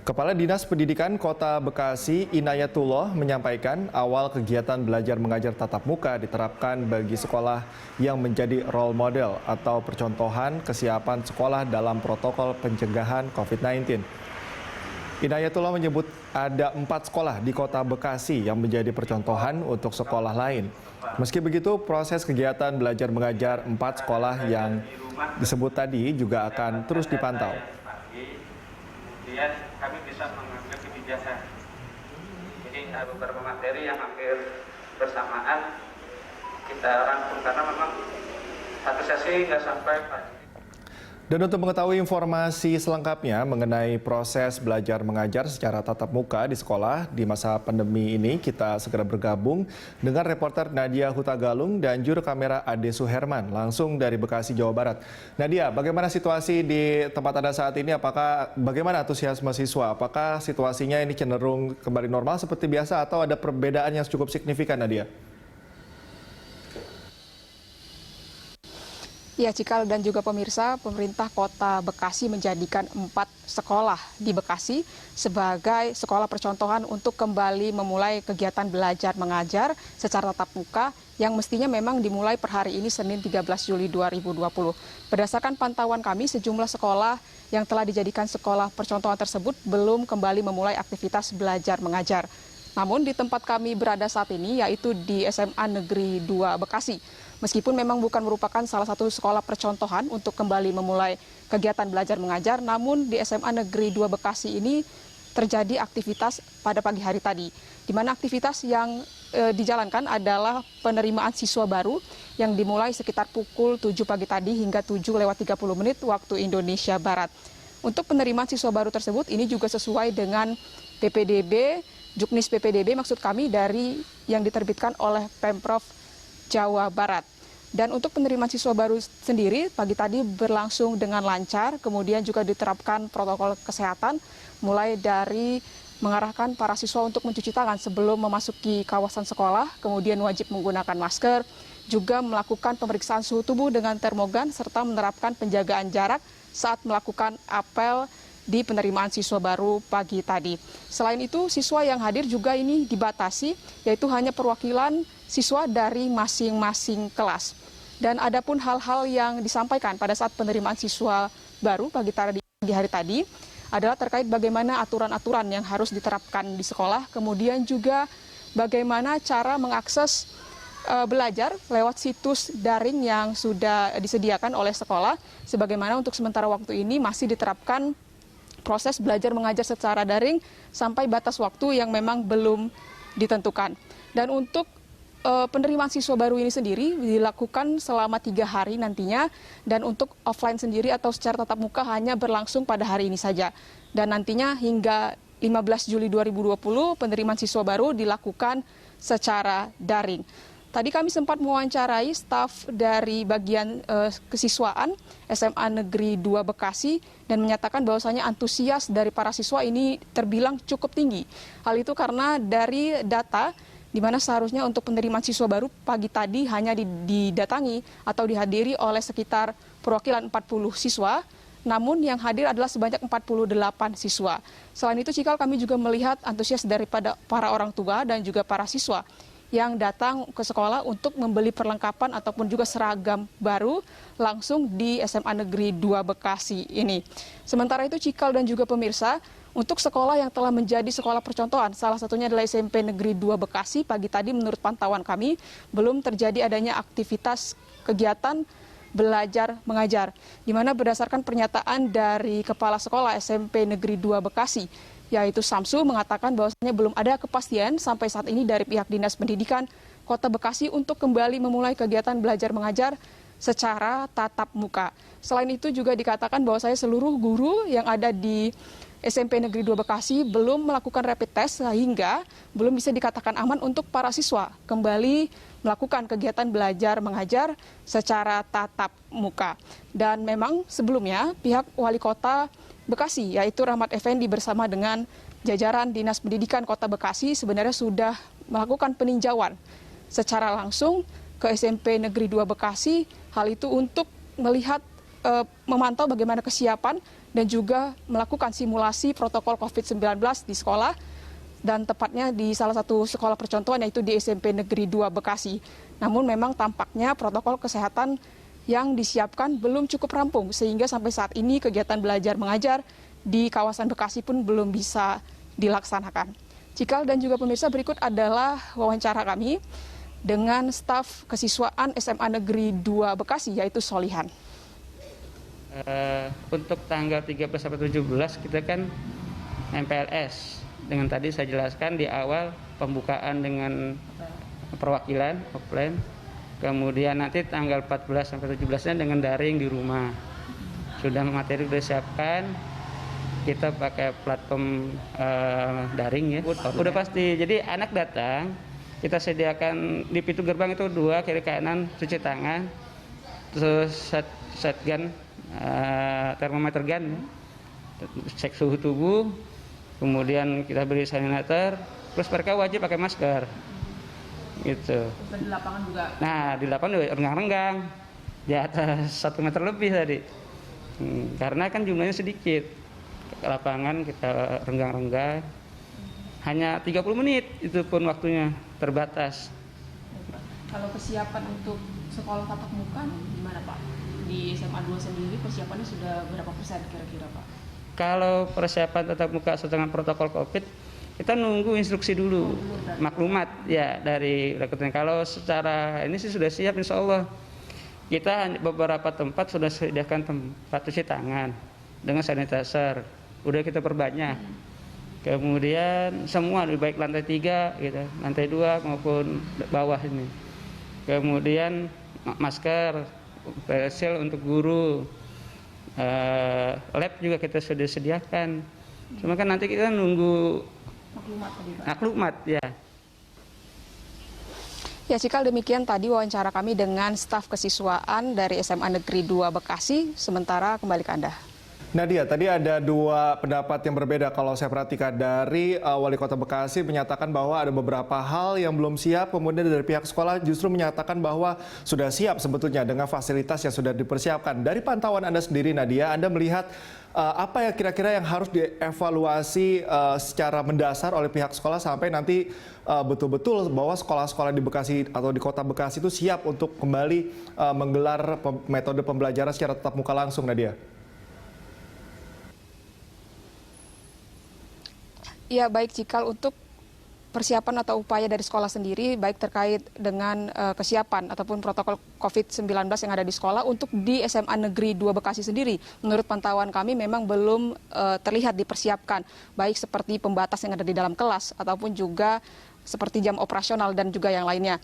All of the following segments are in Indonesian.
Kepala Dinas Pendidikan Kota Bekasi, Inayatullah, menyampaikan awal kegiatan belajar mengajar tatap muka diterapkan bagi sekolah yang menjadi role model atau percontohan kesiapan sekolah dalam protokol pencegahan COVID-19. Inayatullah menyebut ada 4 sekolah di Kota Bekasi yang menjadi percontohan untuk sekolah lain. Meski begitu, proses kegiatan belajar mengajar 4 sekolah yang disebut tadi juga akan terus dipantau. Kemudian kami bisa mengambil kebijakan. Jadi ada beberapa materi yang hampir bersamaan kita rangkum karena memang satu sesi nggak sampai. Dan untuk mengetahui informasi selengkapnya mengenai proses belajar mengajar secara tatap muka di sekolah di masa pandemi ini, kita segera bergabung dengan reporter Nadia Hutagalung dan juru kamera Ade Suherman langsung dari Bekasi, Jawa Barat. Nadia, bagaimana situasi di tempat Anda saat ini? Bagaimana antusiasme siswa? Apakah situasinya ini cenderung kembali normal seperti biasa atau ada perbedaan yang cukup signifikan, Nadia? Ya, Cikal dan juga pemirsa, pemerintah Kota Bekasi menjadikan 4 sekolah di Bekasi sebagai sekolah percontohan untuk kembali memulai kegiatan belajar mengajar secara tatap muka yang mestinya memang dimulai per hari ini Senin 13 Juli 2020. Berdasarkan pantauan kami, sejumlah sekolah yang telah dijadikan sekolah percontohan tersebut belum kembali memulai aktivitas belajar mengajar. Namun di tempat kami berada saat ini, yaitu di SMA Negeri 2 Bekasi. Meskipun memang bukan merupakan salah satu sekolah percontohan untuk kembali memulai kegiatan belajar mengajar, namun di SMA Negeri 2 Bekasi ini terjadi aktivitas pada pagi hari tadi, di mana aktivitas yang dijalankan adalah penerimaan siswa baru yang dimulai sekitar pukul 7 pagi tadi hingga 7:30 waktu Indonesia Barat. Untuk penerimaan siswa baru tersebut ini juga sesuai dengan PPDB, Juknis PPDB maksud kami dari yang diterbitkan oleh Pemprov Jawa Barat. Dan untuk penerimaan siswa baru sendiri pagi tadi berlangsung dengan lancar, kemudian juga diterapkan protokol kesehatan mulai dari mengarahkan para siswa untuk mencuci tangan sebelum memasuki kawasan sekolah, kemudian wajib menggunakan masker, juga melakukan pemeriksaan suhu tubuh dengan termogan serta menerapkan penjagaan jarak saat melakukan apel di penerimaan siswa baru pagi tadi. Selain itu, siswa yang hadir juga ini dibatasi, yaitu hanya perwakilan siswa dari masing-masing kelas. Dan adapun hal-hal yang disampaikan pada saat penerimaan siswa baru pagi hari tadi adalah terkait bagaimana aturan-aturan yang harus diterapkan di sekolah, kemudian juga bagaimana cara mengakses belajar lewat situs daring yang sudah disediakan oleh sekolah, sebagaimana untuk sementara waktu ini masih diterapkan proses belajar mengajar secara daring sampai batas waktu yang memang belum ditentukan. Dan untuk penerimaan siswa baru ini sendiri dilakukan selama 3 hari nantinya, dan untuk offline sendiri atau secara tatap muka hanya berlangsung pada hari ini saja. Dan nantinya hingga 15 Juli 2020 penerimaan siswa baru dilakukan secara daring. Tadi kami sempat mewawancarai staf dari bagian kesiswaan SMA Negeri 2 Bekasi dan menyatakan bahwasanya antusias dari para siswa ini terbilang cukup tinggi. Hal itu karena dari data di mana seharusnya untuk penerimaan siswa baru pagi tadi hanya didatangi atau dihadiri oleh sekitar perwakilan 40 siswa, namun yang hadir adalah sebanyak 48 siswa. Selain itu, Cikal, kami juga melihat antusias daripada para orang tua dan juga para siswa yang datang ke sekolah untuk membeli perlengkapan ataupun juga seragam baru langsung di SMA Negeri 2 Bekasi ini. Sementara itu, Cikal dan juga pemirsa, untuk sekolah yang telah menjadi sekolah percontohan, salah satunya adalah SMP Negeri 2 Bekasi, pagi tadi menurut pantauan kami belum terjadi adanya aktivitas kegiatan belajar mengajar, di mana berdasarkan pernyataan dari Kepala Sekolah SMP Negeri 2 Bekasi, yaitu Samsu, mengatakan bahwasanya belum ada kepastian sampai saat ini dari pihak Dinas Pendidikan Kota Bekasi untuk kembali memulai kegiatan belajar mengajar secara tatap muka. Selain itu juga dikatakan bahwasanya seluruh guru yang ada di SMP Negeri 2 Bekasi belum melakukan rapid test sehingga belum bisa dikatakan aman untuk para siswa kembali melakukan kegiatan belajar mengajar secara tatap muka. Dan memang sebelumnya pihak Wali Kota Bekasi, yaitu Rahmat Effendi bersama dengan jajaran Dinas Pendidikan Kota Bekasi sebenarnya sudah melakukan peninjauan secara langsung ke SMP Negeri 2 Bekasi, hal itu untuk melihat memantau bagaimana kesiapan dan juga melakukan simulasi protokol COVID-19 di sekolah, dan tepatnya di salah satu sekolah percontohan yaitu di SMP Negeri 2 Bekasi. Namun memang tampaknya protokol kesehatan yang disiapkan belum cukup rampung, sehingga sampai saat ini kegiatan belajar mengajar di kawasan Bekasi pun belum bisa dilaksanakan. Cikal dan juga pemirsa, berikut adalah wawancara kami dengan staf kesiswaan SMA Negeri 2 Bekasi yaitu Solihan. Untuk tanggal 13 sampai 17 kita kan MPLS. Dengan tadi saya jelaskan di awal pembukaan dengan perwakilan offline. Kemudian nanti tanggal 14 sampai 17-nya dengan daring di rumah. Sudah materi sudah siapkan. Kita pakai platform daring ya. Udah pasti. Jadi anak datang, kita sediakan di pintu gerbang itu 2 kiri kanan cuci tangan. Terus set gun, termometer gun ya. Cek suhu tubuh. Kemudian kita beri sanitizer, terus mereka wajib pakai masker, gitu. Dan di lapangan juga. Nah, di lapangan renggang-renggang, di atas 1 meter lebih tadi, karena kan jumlahnya sedikit. Ke lapangan kita renggang-renggang, hanya 30 menit, itu pun waktunya terbatas. Kalau kesiapan untuk sekolah tatap muka gimana Pak? Di SMA 2 sendiri persiapannya sudah berapa persen kira-kira Pak? Kalau persiapan tatap muka sesuai protokol COVID, kita nunggu instruksi dulu, maklumat ya dari rekrutan. Kalau secara ini sih sudah siap insya Allah. Kita beberapa tempat sudah sediakan tempat cuci tangan dengan sanitizer, udah kita perbanyak. Kemudian semua baik lantai 3, gitu, lantai 2 maupun bawah ini. Kemudian masker, facial untuk guru. Lab juga kita sudah sediakan. Cuma kan nanti kita nunggu maklumat ya. Ya, Cikal, demikian tadi wawancara kami dengan staf kesiswaan dari SMA Negeri 2 Bekasi. Sementara kembali ke Anda. Nadia, tadi ada 2 pendapat yang berbeda kalau saya perhatikan. Dari Wali Kota Bekasi menyatakan bahwa ada beberapa hal yang belum siap, kemudian dari pihak sekolah justru menyatakan bahwa sudah siap sebetulnya dengan fasilitas yang sudah dipersiapkan. Dari pantauan Anda sendiri, Nadia, Anda melihat apa ya kira-kira yang harus dievaluasi secara mendasar oleh pihak sekolah sampai nanti betul-betul bahwa sekolah-sekolah di Bekasi atau di Kota Bekasi itu siap untuk kembali menggelar metode pembelajaran secara tatap muka langsung, Nadia? Ya, baik Cikal, untuk persiapan atau upaya dari sekolah sendiri, baik terkait dengan kesiapan ataupun protokol COVID-19 yang ada di sekolah, untuk di SMA Negeri 2 Bekasi sendiri, menurut pantauan kami memang belum terlihat dipersiapkan, baik seperti pembatas yang ada di dalam kelas ataupun juga seperti jam operasional dan juga yang lainnya.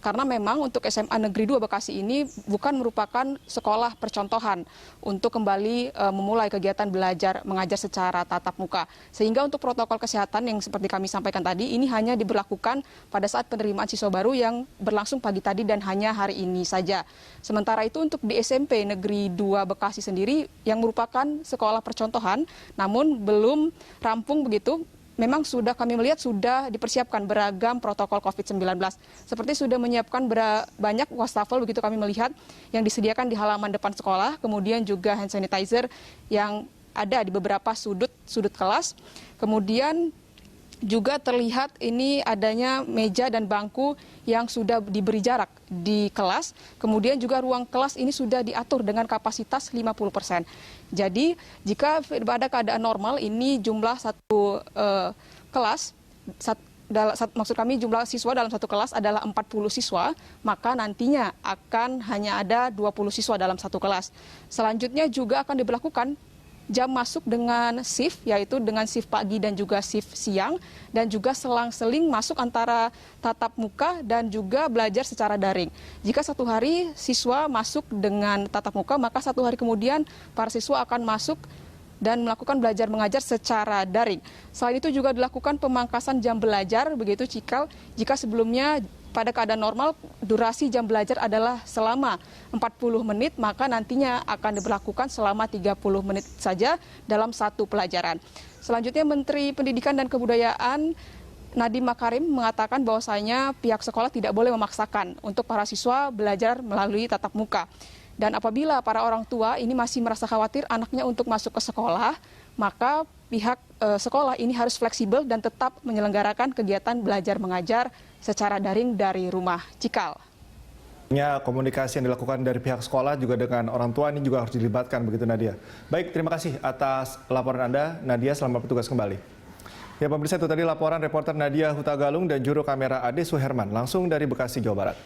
Karena memang untuk SMA Negeri 2 Bekasi ini bukan merupakan sekolah percontohan untuk kembali memulai kegiatan belajar mengajar secara tatap muka. Sehingga untuk protokol kesehatan yang seperti kami sampaikan tadi, ini hanya diberlakukan pada saat penerimaan siswa baru yang berlangsung pagi tadi dan hanya hari ini saja. Sementara itu untuk di SMP Negeri 2 Bekasi sendiri yang merupakan sekolah percontohan namun belum rampung begitu, memang sudah kami melihat sudah dipersiapkan beragam protokol COVID-19. Seperti sudah menyiapkan banyak wastafel begitu kami melihat yang disediakan di halaman depan sekolah, kemudian juga hand sanitizer yang ada di beberapa sudut kelas. Kemudian juga terlihat ini adanya meja dan bangku yang sudah diberi jarak di kelas. Kemudian juga ruang kelas ini sudah diatur dengan kapasitas 50%. Jadi jika pada keadaan normal ini jumlah satu kelas, maksud kami jumlah siswa dalam satu kelas adalah 40 siswa, maka nantinya akan hanya ada 20 siswa dalam satu kelas. Selanjutnya juga akan diberlakukan jam masuk dengan shift, yaitu dengan shift pagi dan juga shift siang, dan juga selang-seling masuk antara tatap muka dan juga belajar secara daring. Jika satu hari siswa masuk dengan tatap muka, maka satu hari kemudian para siswa akan masuk dan melakukan belajar mengajar secara daring. Selain itu juga dilakukan pemangkasan jam belajar, begitu Cikal, jika sebelumnya pada keadaan normal durasi jam belajar adalah selama 40 menit, maka nantinya akan diberlakukan selama 30 menit saja dalam satu pelajaran. Selanjutnya Menteri Pendidikan dan Kebudayaan Nadiem Makarim mengatakan bahwasanya pihak sekolah tidak boleh memaksakan untuk para siswa belajar melalui tatap muka. Dan apabila para orang tua ini masih merasa khawatir anaknya untuk masuk ke sekolah, maka pihak sekolah ini harus fleksibel dan tetap menyelenggarakan kegiatan belajar mengajar secara daring dari rumah. Cikal. Komunikasi yang dilakukan dari pihak sekolah juga dengan orang tua ini juga harus dilibatkan, begitu Nadia. Baik, terima kasih atas laporan Anda, Nadia. Selamat bertugas kembali. Ya pemirsa, itu tadi laporan reporter Nadia Hutagalung dan juru kamera Ade Suherman langsung dari Bekasi, Jawa Barat.